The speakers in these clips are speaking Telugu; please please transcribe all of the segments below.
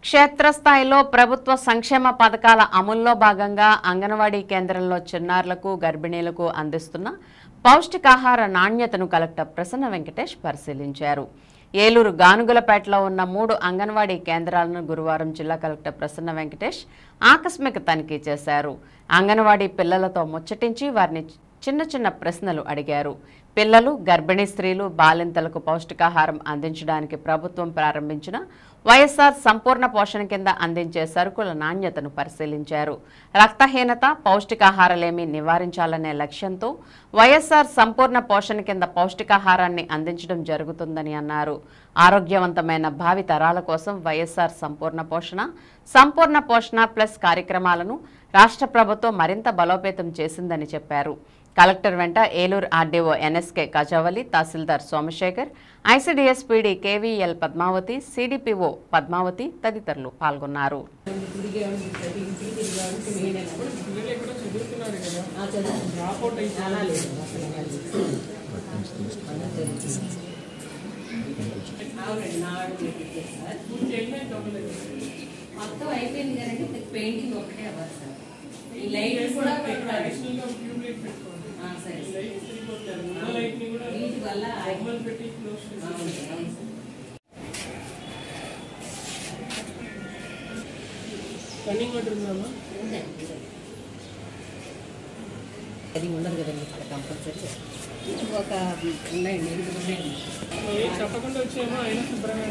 క్షేత్రస్థాయిలో ప్రభుత్వ సంక్షేమ పథకాల అమల్లో భాగంగా అంగన్వాడీ కేంద్రంలో చిన్నారులకు గర్భిణీలకు అందిస్తున్న పౌష్టికాహార నాణ్యతను కలెక్టర్ ప్రసన్న వెంకటేష్ పరిశీలించారు. ఏలూరు గానుగులపేటలో ఉన్న 3 అంగన్వాడీ కేంద్రాలను గురువారం జిల్లా కలెక్టర్ ప్రసన్న వెంకటేష్ ఆకస్మిక తనిఖీ చేశారు. అంగన్వాడీ పిల్లలతో ముచ్చటించి వారిని చిన్న చిన్న ప్రశ్నలు అడిగారు. పిల్లలు, గర్భిణీ స్త్రీలు, బాలింతలకు పౌష్టికాహారం అందించడానికి ప్రభుత్వం ప్రారంభించిన వైఎస్ఆర్ సంపూర్ణ పోషణ కింద అందించే సరుకుల నాణ్యతను పరిశీలించారు. రక్తహీనత, పౌష్టికాహారలేమి నివారించాలనే లక్ష్యంతో వైఎస్ఆర్ సంపూర్ణ పోషణ కింద పౌష్టికాహారాన్ని అందించడం జరుగుతుందని అన్నారు. ఆరోగ్యవంతమైన భావి తరాల కోసం వైఎస్ఆర్ సంపూర్ణ పోషణ ప్లస్ కార్యక్రమాలను రాష్ట్ర ప్రభుత్వం మరింత బలోపేతం చేసిందని చెప్పారు. కలెక్టర్ వెంట ఏలూరు ఆర్డీఓ ఎన్ఎస్కే కజావలి, తహసీల్దార్ Somashekar, ICDS PD KVL Padmavathi, CDPO Padmavathi తదితరులు పాల్గొన్నారు. మొత్తం అయిపోయింది కదండి, పెయింటింగ్ ఒకటే అవ్వాలి సార్. ఈ లైట్ కూడా పెట్టాలి. సరే వీటి వల్ల అది ఉండదు కదండి ఇక్కడ కంపల్సరీ ఒక ఉన్నాయండి. చెప్పకుండా వచ్చేమో అయినా శుభ్రంగా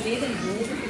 లేదండి, రోజుకి